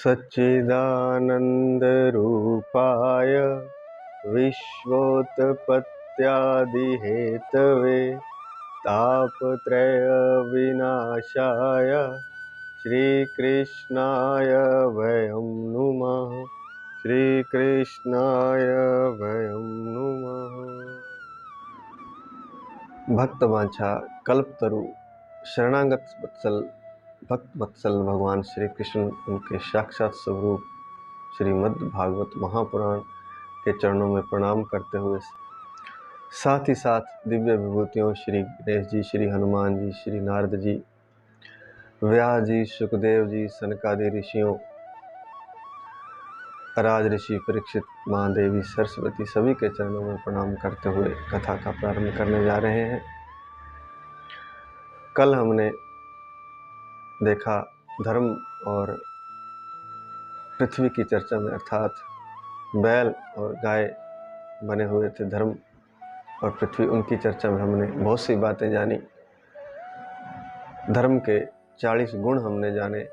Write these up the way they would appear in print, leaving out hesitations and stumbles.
सच्चिदानन्दरूपाय विश्वोत्पत्त्यादिहेतवे तापत्रयविनाशाय श्रीकृष्णाय वयं नुमः। श्रीकृष्णाय वयं नुमः। भक्तवांछा कल्पतरु शरणागत वत्सल भक्त वत्सल भगवान श्री कृष्ण उनके साक्षात स्वरूप श्रीमद् भागवत महापुराण के चरणों में प्रणाम करते हुए साथ ही साथ दिव्य विभूतियों श्री गणेश जी, श्री हनुमान जी, श्री नारद जी, व्यास जी, सुखदेव जी, सनकादि ऋषियों, राज ऋषि परीक्षित, महादेवी, सरस्वती सभी के चरणों में प्रणाम करते हुए कथा का प्रारंभ करने जा रहे हैं। कल हमने देखा धर्म और पृथ्वी की चर्चा में, अर्थात बैल और गाय बने हुए थे धर्म और पृथ्वी, उनकी चर्चा में हमने बहुत सी बातें जानी। धर्म के 40 गुण हमने जाने।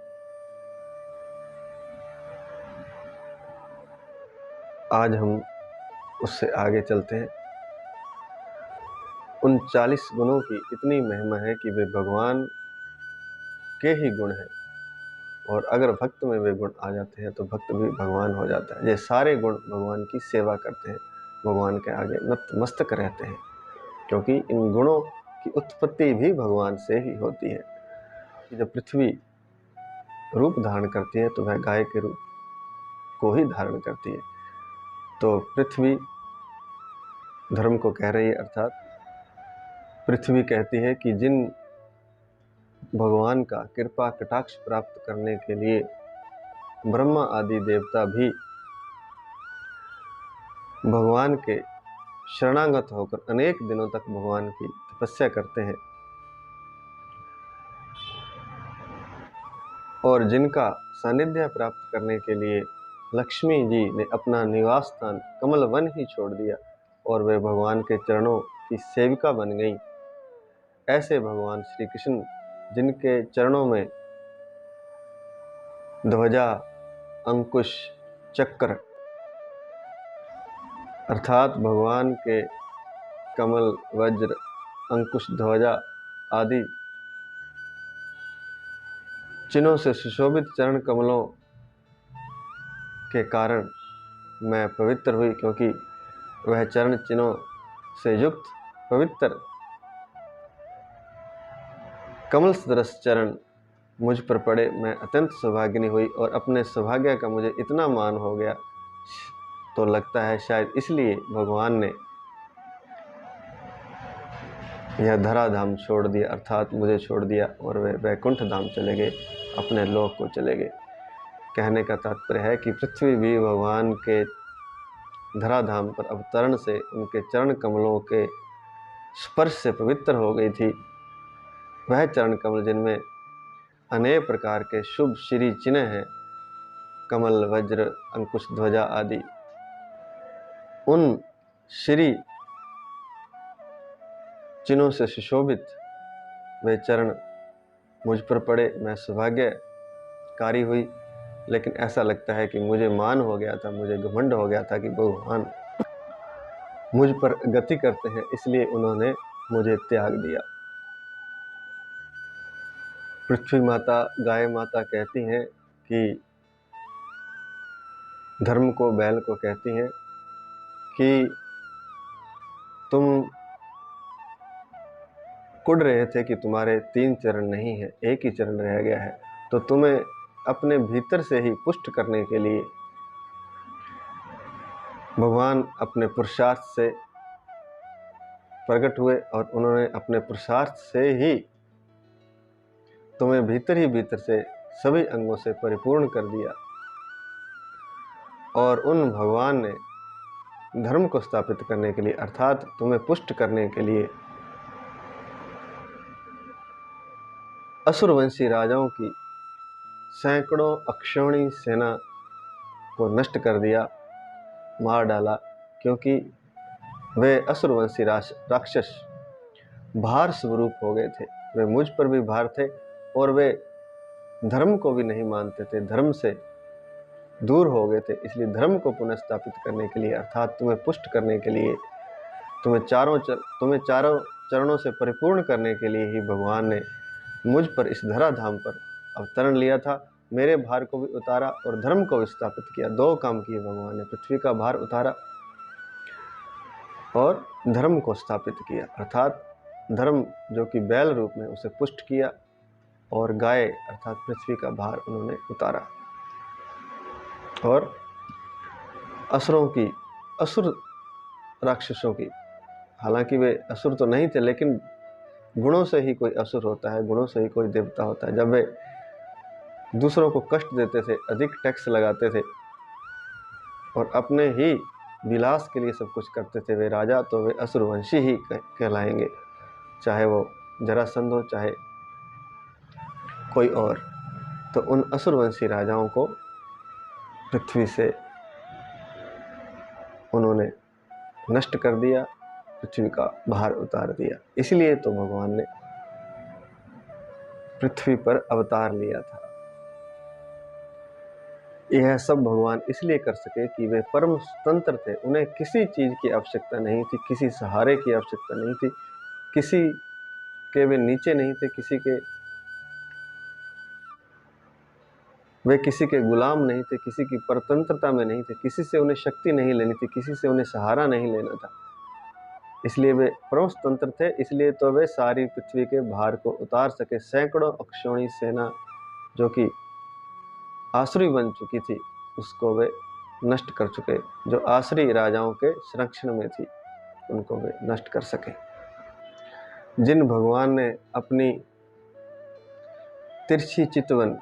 आज हम उससे आगे चलते हैं। उन 40 गुणों की इतनी महिमा है कि वे भगवान के ही गुण हैं, और अगर भक्त में वे गुण आ जाते हैं तो भक्त भी भगवान हो जाता है। ये सारे गुण भगवान की सेवा करते हैं, भगवान के आगे नतमस्तक रहते हैं, क्योंकि इन गुणों की उत्पत्ति भी भगवान से ही होती है। जब पृथ्वी रूप धारण करती है तो वह गाय के रूप को ही धारण करती है। तो पृथ्वी धर्म को कह रही है, अर्थात पृथ्वी कहती है कि जिन भगवान का कृपा कटाक्ष प्राप्त करने के लिए ब्रह्मा आदि देवता भी भगवान के शरणागत होकर अनेक दिनों तक भगवान की तपस्या करते हैं, और जिनका सानिध्य प्राप्त करने के लिए लक्ष्मी जी ने अपना निवास स्थान कमल वन ही छोड़ दिया और वे भगवान के चरणों की सेविका बन गई, ऐसे भगवान श्री कृष्ण जिनके चरणों में ध्वजा, अंकुश, चक्र, अर्थात भगवान के कमल, वज्र, अंकुश, ध्वजा आदि चिन्हों से सुशोभित चरण कमलों के कारण मैं पवित्र हुई, क्योंकि वह चरण चिन्हों से युक्त पवित्र कमल सदृश चरण मुझ पर पड़े। मैं अत्यंत सौभाग्यनी हुई और अपने सौभाग्य का मुझे इतना मान हो गया, तो लगता है शायद इसलिए भगवान ने यह धराधाम छोड़ दिया, अर्थात मुझे छोड़ दिया, और वे वैकुंठ धाम चले गए, अपने लोक को चले गए। कहने का तात्पर्य है कि पृथ्वी भी भगवान के धराधाम पर अवतरण से उनके चरण कमलों के स्पर्श से पवित्र हो गई थी। वह चरण कमल जिनमें अनेक प्रकार के शुभ श्री चिन्ह हैं, कमल, वज्र, अंकुश, ध्वजा आदि, उन श्री चिन्हों से सुशोभित वे चरण मुझ पर पड़े। मैं सौभाग्यकारी हुई, लेकिन ऐसा लगता है कि मुझे मान हो गया था, मुझे घमंड हो गया था कि भगवान मुझ पर गति करते हैं, इसलिए उन्होंने मुझे त्याग दिया। पृथ्वी माता, गाय माता कहती हैं कि धर्म को, बैल को कहती हैं कि तुम कुढ़ रहे थे कि तुम्हारे 3 चरण नहीं है, एक ही चरण रह गया है, तो तुम्हें अपने भीतर से ही पुष्ट करने के लिए भगवान अपने पुरुषार्थ से प्रकट हुए, और उन्होंने अपने पुरुषार्थ से ही तुम्हें भीतर ही भीतर से सभी अंगों से परिपूर्ण कर दिया, और उन भगवान ने धर्म को स्थापित करने के लिए, अर्थात तुम्हें पुष्ट करने के लिए असुरवंशी राजाओं की सैकड़ों अक्षौणी सेना को नष्ट कर दिया, मार डाला, क्योंकि वे असुरवंशी राक्षस भार स्वरूप हो गए थे। वे मुझ पर भी भार थे, और वे धर्म को भी नहीं मानते थे, धर्म से दूर हो गए थे, इसलिए धर्म को पुनः स्थापित करने के लिए, अर्थात तुम्हें पुष्ट करने के लिए, तुम्हें चारों चरणों से परिपूर्ण करने के लिए ही भगवान ने मुझ पर इस धराधाम पर अवतरण लिया था। मेरे भार को भी उतारा और धर्म को भी स्थापित किया। दो काम किए भगवान ने, पृथ्वी का भार उतारा और धर्म को स्थापित किया, अर्थात धर्म जो कि बैल रूप में उसे पुष्ट किया, और गाय अर्थात पृथ्वी का भार उन्होंने उतारा। और असुर राक्षसों की, हालांकि वे असुर तो नहीं थे, लेकिन गुणों से ही कोई असुर होता है, गुणों से ही कोई देवता होता है। जब वे दूसरों को कष्ट देते थे, अधिक टैक्स लगाते थे और अपने ही विलास के लिए सब कुछ करते थे वे राजा, तो वे असुरवंशी ही कहलाएंगे, चाहे वो जरासंध हो चाहे कोई और। तो उन असुरवंशी राजाओं को पृथ्वी से उन्होंने नष्ट कर दिया, पृथ्वी का भार उतार दिया। इसलिए तो भगवान ने पृथ्वी पर अवतार लिया था। यह सब भगवान इसलिए कर सके कि वे परम स्वतंत्र थे, उन्हें किसी चीज की आवश्यकता नहीं थी, किसी सहारे की आवश्यकता नहीं थी, किसी के वे नीचे नहीं थे, वे किसी के गुलाम नहीं थे, किसी की परतंत्रता में नहीं थे, किसी से उन्हें शक्ति नहीं लेनी थी, किसी से उन्हें सहारा नहीं लेना था। इसलिए वे परम स्वतंत्र थे। इसलिए तो वे सारी पृथ्वी के भार को उतार सके। सैकड़ों अक्षौणी सेना जो कि आसुरी बन चुकी थी, उसको वे नष्ट कर चुके। जो आसुरी राजाओं के संरक्षण में थी, उनको वे नष्ट कर सके। जिन भगवान ने अपनी तिरछी चितवन,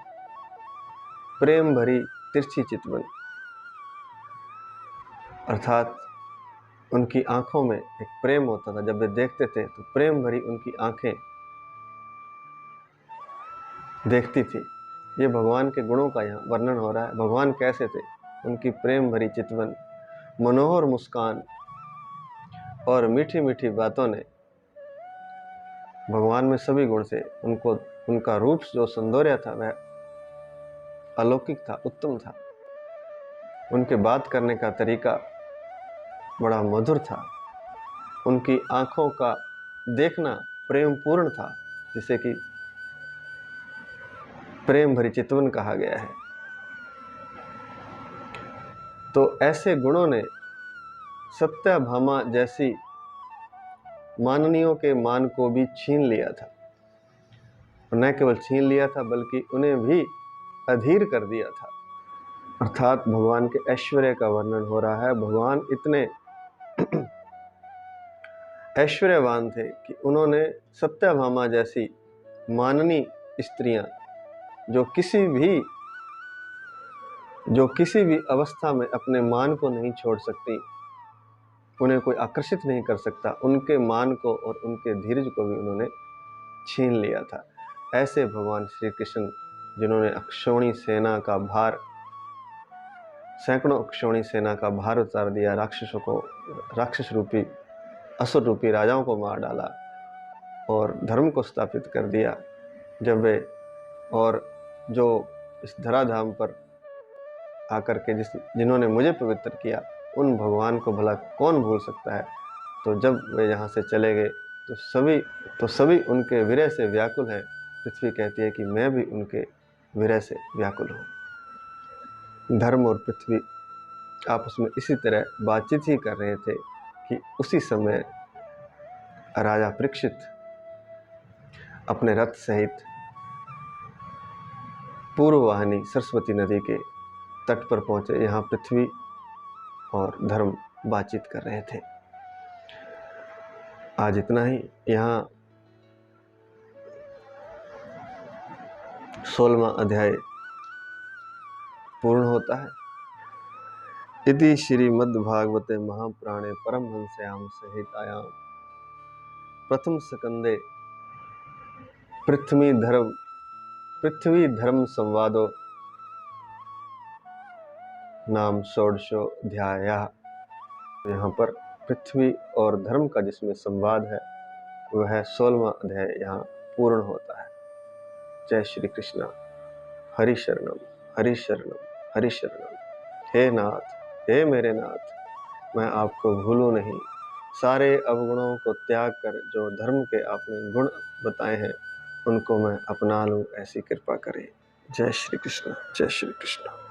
प्रेम भरी तिरछी चितवन, अर्थात उनकी आंखों में एक प्रेम होता था, जब वे देखते थे तो प्रेम भरी उनकी आंखें देखती थी। ये भगवान के गुणों का यहाँ वर्णन हो रहा है। भगवान कैसे थे? उनकी प्रेम भरी चितवन, मनोहर मुस्कान और मीठी मीठी बातों ने भगवान में सभी गुण से उनका रूप जो सौंदर्य था वह अलौकिक था, उत्तम था। उनके बात करने का तरीका बड़ा मधुर था। उनकी आंखों का देखना प्रेम पूर्ण था, जिसे कि प्रेम भरी चितवन कहा गया है। तो ऐसे गुणों ने सत्यभामा जैसी माननियों के मान को भी छीन लिया था। और न केवल छीन लिया था, बल्कि उन्हें भी अधीर कर दिया था। अर्थात भगवान के ऐश्वर्य का वर्णन हो रहा है। भगवान इतने ऐश्वर्यवान थे कि उन्होंने सत्यभामा जैसी माननीय स्त्रियां, जो किसी भी अवस्था में अपने मान को नहीं छोड़ सकती, उन्हें कोई आकर्षित नहीं कर सकता, उनके मान को और उनके धीरज को भी उन्होंने छीन लिया था। ऐसे भगवान श्री कृष्ण, जिन्होंने अक्षौणी सेना का भार, सैकड़ों अक्षौणी सेना का भार उतार दिया, राक्षसों को, राक्षस रूपी असुर रूपी राजाओं को मार डाला और धर्म को स्थापित कर दिया। जब वे, और जो इस धराधाम पर आकर के जिन्होंने मुझे पवित्र किया, उन भगवान को भला कौन भूल सकता है। तो जब वे यहाँ से चले गए तो सभी उनके विरह से व्याकुल है। पृथ्वी कहती है कि मैं भी उनके विरह से व्याकुल हूँ। धर्म और पृथ्वी आपस में इसी तरह बातचीत ही कर रहे थे कि उसी समय राजा परीक्षित अपने रथ सहित पूर्ववाहिनी सरस्वती नदी के तट पर पहुंचे। यहाँ पृथ्वी और धर्म बातचीत कर रहे थे। आज इतना ही। यहाँ 16वां अध्याय पूर्ण होता है। इति श्रीमद्भागवते महापुराणे परमहंस्यां संहितायां प्रथम स्कंदे पृथ्वी धर्म संवादो नाम षोडशो अध्यायः। यहाँ पर पृथ्वी और धर्म का जिसमें संवाद है वह 16वां अध्याय यहाँ पूर्ण होता है। जय श्री कृष्ण। हरि शरणम, हरि शरणम, हरि शरणम। हे नाथ, हे मेरे नाथ, मैं आपको भूलूं नहीं। सारे अवगुणों को त्याग कर जो धर्म के आपने गुण बताए हैं उनको मैं अपना लूं, ऐसी कृपा करें। जय श्री कृष्ण, जय श्री कृष्ण।